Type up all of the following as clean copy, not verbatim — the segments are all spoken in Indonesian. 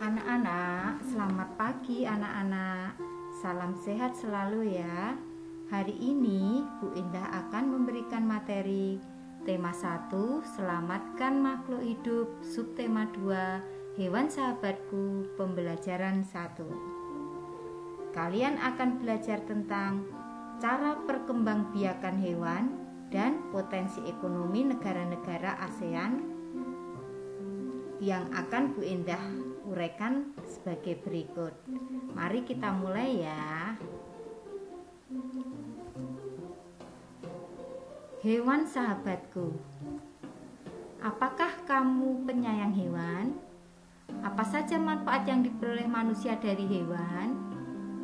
Anak-anak, selamat pagi anak-anak. Salam sehat selalu ya. Hari ini Bu Indah akan memberikan materi tema 1, Selamatkan Makhluk Hidup, subtema 2, Hewan Sahabatku, pembelajaran 1. Kalian akan belajar tentang cara perkembangbiakan hewan dan potensi ekonomi negara-negara ASEAN yang akan Bu Indah uraikan sebagai berikut. Mari kita mulai ya. Hewan sahabatku. Apakah kamu penyayang hewan? Apa saja manfaat yang diperoleh manusia dari hewan?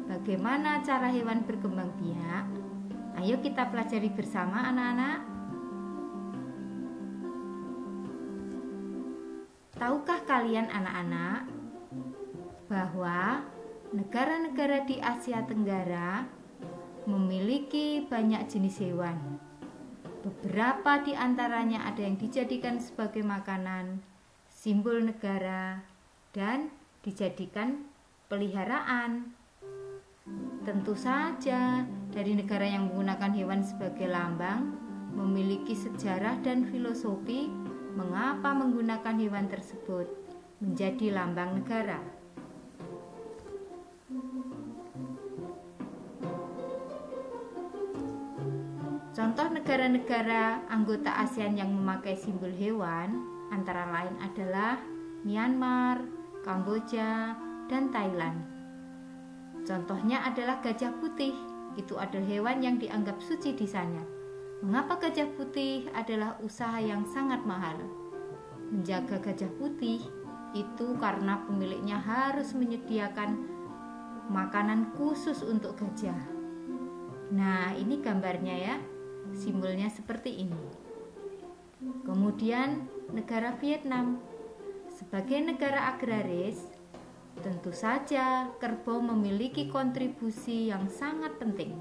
Bagaimana cara hewan berkembang biak? Ayo kita pelajari bersama anak-anak. Tahukah kalian anak-anak bahwa negara-negara di Asia Tenggara memiliki banyak jenis hewan? Beberapa di antaranya ada yang dijadikan sebagai makanan, simbol negara, dan dijadikan peliharaan. Tentu saja, dari negara yang menggunakan hewan sebagai lambang memiliki sejarah dan filosofi mengapa menggunakan hewan tersebut menjadi lambang negara. Contoh negara-negara anggota ASEAN yang memakai simbol hewan antara lain adalah Myanmar, Kamboja, dan Thailand. Contohnya adalah gajah putih. Itu adalah hewan yang dianggap suci di sana. Mengapa gajah putih adalah usaha yang sangat mahal? Menjaga gajah putih itu karena pemiliknya harus menyediakan makanan khusus untuk gajah. Nah, ini gambarnya ya. Simbolnya seperti ini. Kemudian negara Vietnam. Sebagai negara agraris, tentu saja kerbau memiliki kontribusi yang sangat penting.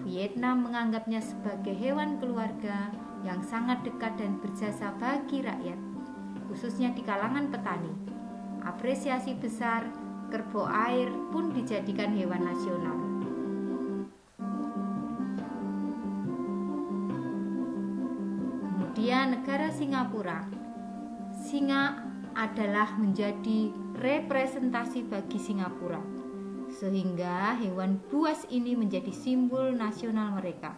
Vietnam menganggapnya sebagai hewan keluarga yang sangat dekat dan berjasa bagi rakyat, khususnya di kalangan petani. Apresiasi besar kerbau air pun dijadikan hewan nasional. Kemudian negara Singapura. Singa adalah menjadi representasi bagi Singapura, sehingga hewan buas ini menjadi simbol nasional mereka.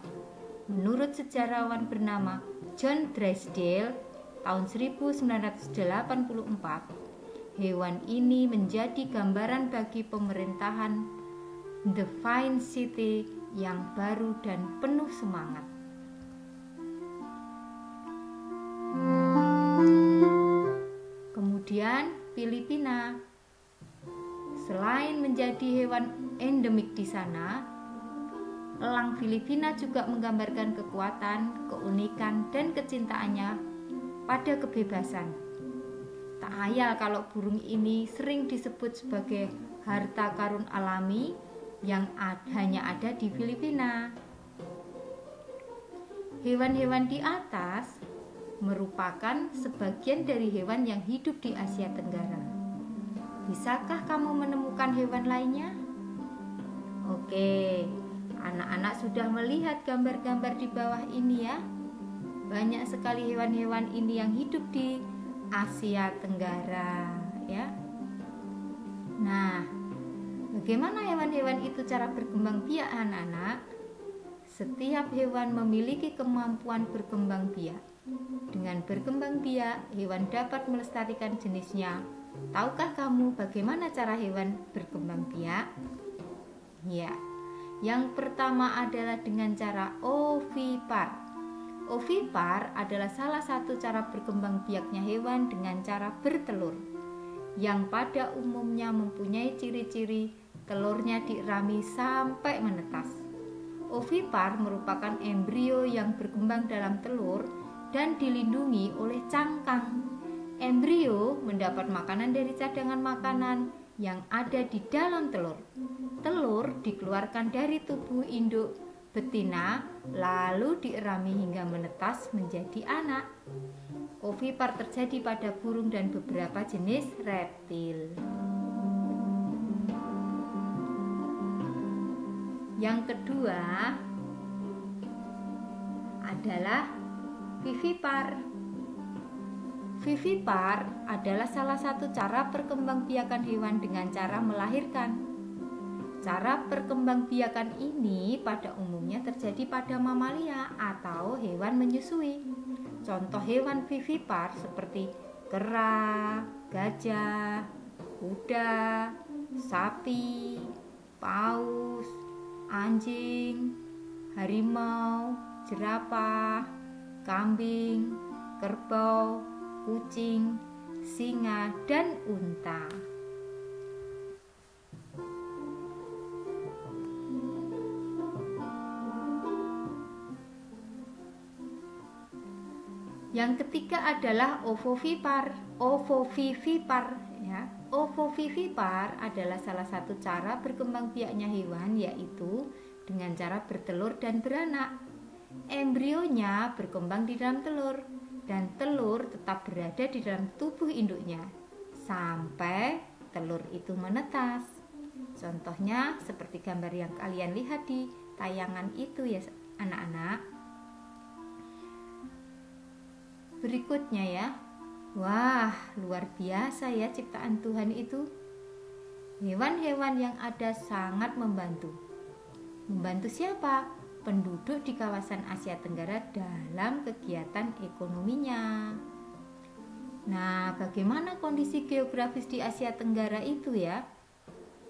Menurut sejarawan bernama John Drysdale tahun 1984, hewan ini menjadi gambaran bagi pemerintahan The Fine City yang baru dan penuh semangat. Kemudian Filipina. Selain menjadi hewan endemik di sana, elang Filipina juga menggambarkan kekuatan, keunikan, dan kecintaannya pada kebebasan. Tak hayal kalau burung ini sering disebut sebagai harta karun alami yang hanya ada di Filipina. Hewan-hewan di atas merupakan sebagian dari hewan yang hidup di Asia Tenggara. Bisakah kamu menemukan hewan lainnya? Oke, anak-anak sudah melihat gambar-gambar di bawah ini ya. Banyak sekali hewan-hewan ini yang hidup di Asia Tenggara ya. Nah, bagaimana hewan-hewan itu cara berkembang biak anak-anak? Setiap hewan memiliki kemampuan berkembang biak. Dengan berkembang biak, hewan dapat melestarikan jenisnya. Tahukah kamu bagaimana cara hewan berkembang biak? Ya, yang pertama adalah dengan cara ovipar. Ovipar adalah salah satu cara berkembang biaknya hewan dengan cara bertelur, yang pada umumnya mempunyai ciri-ciri telurnya dirami sampai menetas. Ovipar merupakan embrio yang berkembang dalam telur dan dilindungi oleh cangkang. Embrio mendapat makanan dari cadangan makanan yang ada di dalam telur. Telur dikeluarkan dari tubuh induk betina lalu dierami hingga menetas menjadi anak. Ovipar terjadi pada burung dan beberapa jenis reptil. Yang kedua adalah vivipar. Vivipar adalah salah satu cara perkembangbiakan hewan dengan cara melahirkan. Cara perkembangbiakan ini pada umumnya terjadi pada mamalia atau hewan menyusui. Contoh hewan vivipar seperti kera, gajah, kuda, sapi, paus, anjing, harimau, jerapah, kambing, kerbau, kucing, singa, dan unta. Yang ketiga adalah ovovivipar. Ovovivipar adalah salah satu cara berkembang biaknya hewan, yaitu dengan cara bertelur dan beranak. Embrionya berkembang di dalam telur dan telur tetap berada di dalam tubuh induknya sampai telur itu menetas. Contohnya seperti gambar yang kalian lihat di tayangan itu ya anak-anak. Berikutnya ya. Wah, luar biasa ya ciptaan Tuhan itu. Hewan-hewan yang ada sangat membantu. Membantu siapa? Penduduk di kawasan Asia Tenggara dalam kegiatan ekonominya. Nah, bagaimana kondisi geografis di Asia Tenggara itu ya?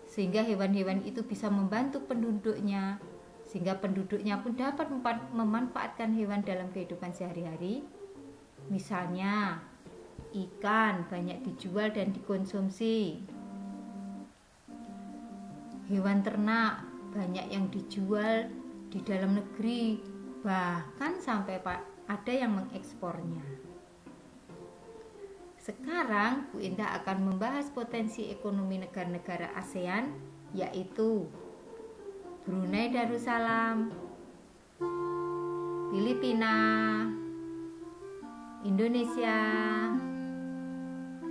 Sehingga hewan-hewan itu bisa membantu penduduknya, sehingga penduduknya pun dapat memanfaatkan hewan dalam kehidupan sehari-hari. Misalnya, ikan banyak dijual dan dikonsumsi. Hewan ternak banyak yang dijual di dalam negeri, bahkan sampai ada yang mengekspornya. Sekarang Bu Indah akan membahas potensi ekonomi negara-negara ASEAN, yaitu Brunei Darussalam, Filipina, Indonesia,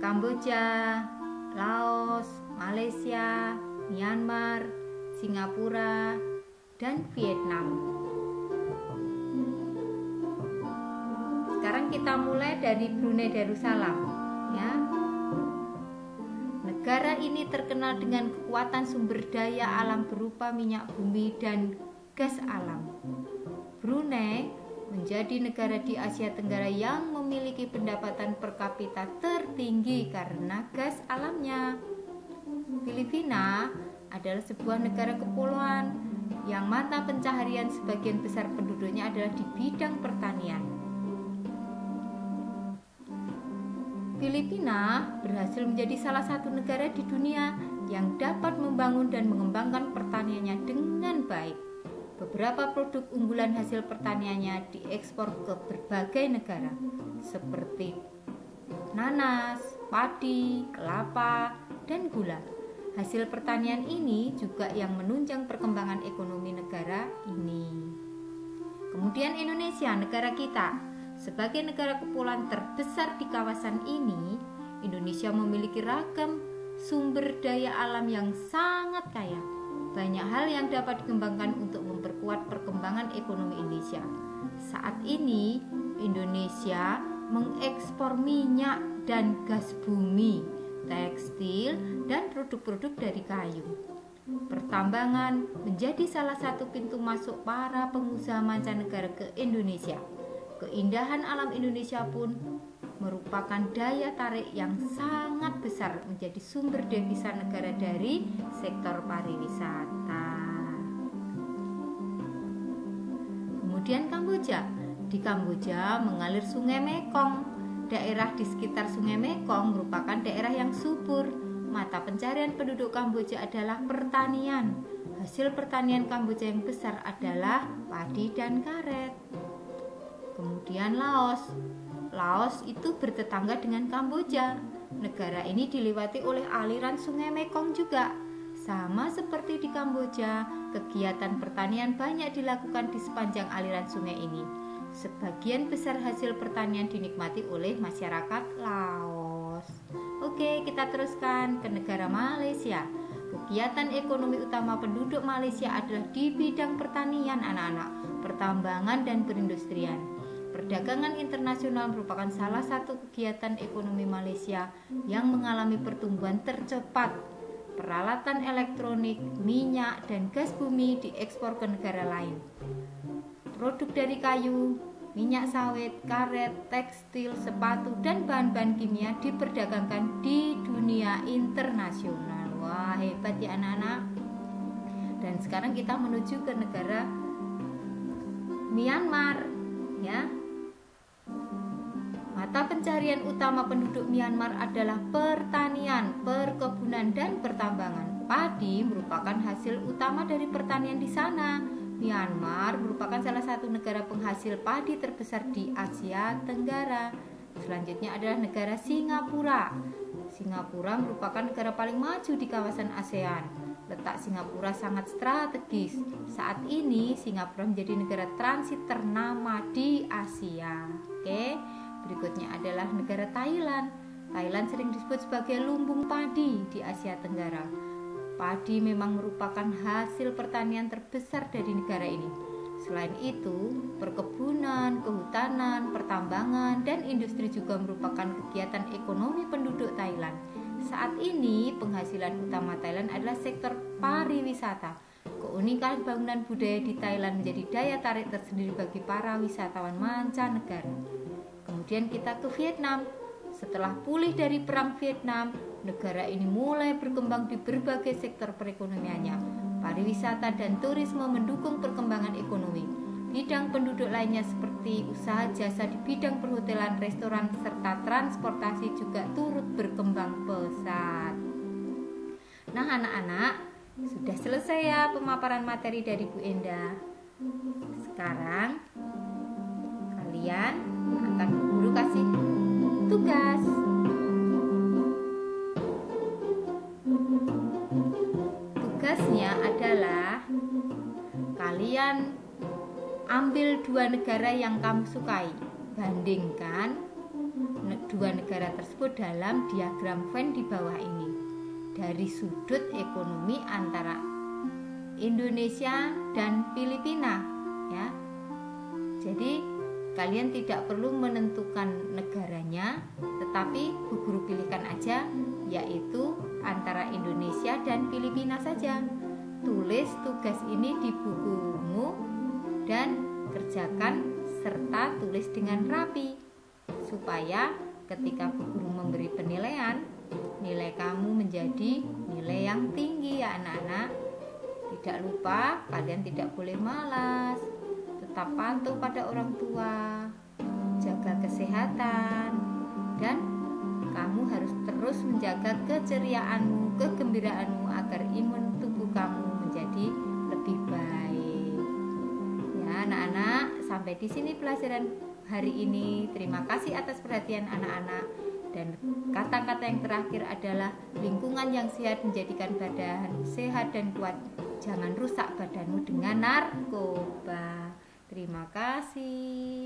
Kamboja, Laos, Malaysia, Myanmar, Singapura, dan Vietnam. Sekarang kita mulai dari Brunei Darussalam ya. Negara ini terkenal dengan kekuatan sumber daya alam berupa minyak bumi dan gas alam. Brunei menjadi negara di Asia Tenggara yang memiliki pendapatan per kapita tertinggi karena gas alamnya. Filipina adalah sebuah negara kepulauan yang mata pencaharian sebagian besar penduduknya adalah di bidang pertanian. Filipina berhasil menjadi salah satu negara di dunia yang dapat membangun dan mengembangkan pertaniannya dengan baik. Beberapa produk unggulan hasil pertaniannya diekspor ke berbagai negara seperti nanas, padi, kelapa, dan gula. Hasil pertanian ini juga yang menunjang perkembangan ekonomi negara ini. Kemudian Indonesia, negara kita. Sebagai negara kepulauan terbesar di kawasan ini, Indonesia memiliki ragam sumber daya alam yang sangat kaya. Banyak hal yang dapat dikembangkan untuk memperkuat perkembangan ekonomi Indonesia. Saat ini, Indonesia mengekspor minyak dan gas bumi, tekstil, dan produk-produk dari kayu. Pertambangan menjadi salah satu pintu masuk para pengusaha mancanegara ke Indonesia. Keindahan alam Indonesia pun merupakan daya tarik yang sangat besar menjadi sumber devisa negara dari sektor pariwisata. Kemudian Kamboja. Di Kamboja mengalir Sungai Mekong. Daerah di sekitar Sungai Mekong merupakan daerah yang subur. mata pencarian penduduk Kamboja adalah pertanian. Hasil pertanian Kamboja yang besar adalah padi dan karet. Kemudian Laos. Laos itu bertetangga dengan Kamboja. Negara ini dilewati oleh aliran Sungai Mekong juga. Sama seperti di Kamboja, kegiatan pertanian banyak dilakukan di sepanjang aliran sungai ini. Sebagian besar hasil pertanian dinikmati oleh masyarakat Laos. Oke, kita teruskan ke negara Malaysia. Kegiatan ekonomi utama penduduk Malaysia adalah di bidang pertanian, anak-anak, pertambangan dan perindustrian. Perdagangan internasional merupakan salah satu kegiatan ekonomi Malaysia yang mengalami pertumbuhan tercepat. Peralatan elektronik, minyak, dan gas bumi diekspor ke negara lain. Produk dari kayu, minyak sawit, karet, tekstil, sepatu, dan bahan-bahan kimia diperdagangkan di dunia internasional. Wah, hebat ya anak-anak. Dan sekarang kita menuju ke negara Myanmar, ya. Mata pencarian utama penduduk Myanmar adalah pertanian, perkebunan, dan pertambangan. Padi merupakan hasil utama dari pertanian di sana. Myanmar merupakan salah satu negara penghasil padi terbesar di Asia Tenggara. Selanjutnya adalah negara Singapura. Singapura merupakan negara paling maju di kawasan ASEAN. Letak Singapura sangat strategis. Saat ini Singapura menjadi negara transit ternama di Asia. Oke. Berikutnya adalah negara Thailand. Thailand sering disebut sebagai lumbung padi di Asia Tenggara. Padi memang merupakan hasil pertanian terbesar dari negara ini. Selain itu, perkebunan, kehutanan, pertambangan, dan industri juga merupakan kegiatan ekonomi penduduk Thailand. Saat ini, penghasilan utama Thailand adalah sektor pariwisata. Keunikan bangunan budaya di Thailand menjadi daya tarik tersendiri bagi para wisatawan mancanegara. Kemudian kita ke Vietnam. Setelah pulih dari perang Vietnam, negara ini mulai berkembang di berbagai sektor perekonomiannya. Pariwisata dan turisme mendukung perkembangan ekonomi. Bidang penduduk lainnya seperti usaha jasa di bidang perhotelan, restoran, serta transportasi juga turut berkembang pesat. Nah anak-anak, sudah selesai ya pemaparan materi dari Bu Enda. Sekarang kalian akan guru kasih tugas. Tugasnya adalah kalian ambil dua negara yang kamu sukai, bandingkan dua negara tersebut dalam diagram Venn di bawah ini dari sudut ekonomi antara Indonesia dan Filipina, ya. Jadi kalian tidak perlu menentukan negaranya, tetapi Bu Guru pilihkan aja, yaitu antara Indonesia dan Filipina saja. Tulis tugas ini di bukumu dan kerjakan serta tulis dengan rapi, supaya ketika Bu Guru memberi penilaian, nilai kamu menjadi nilai yang tinggi ya anak-anak. Tidak lupa, kalian tidak boleh malas. Tetap patuh pada orang tua, jaga kesehatan, dan kamu harus terus menjaga keceriaanmu, kegembiraanmu agar imun tubuh kamu menjadi lebih baik. Ya anak-anak, sampai di sini pelajaran hari ini. Terima kasih atas perhatian anak-anak. Dan kata-kata yang terakhir adalah lingkungan yang sehat menjadikan badan sehat dan kuat. Jangan rusak badanmu dengan narkoba. Terima kasih.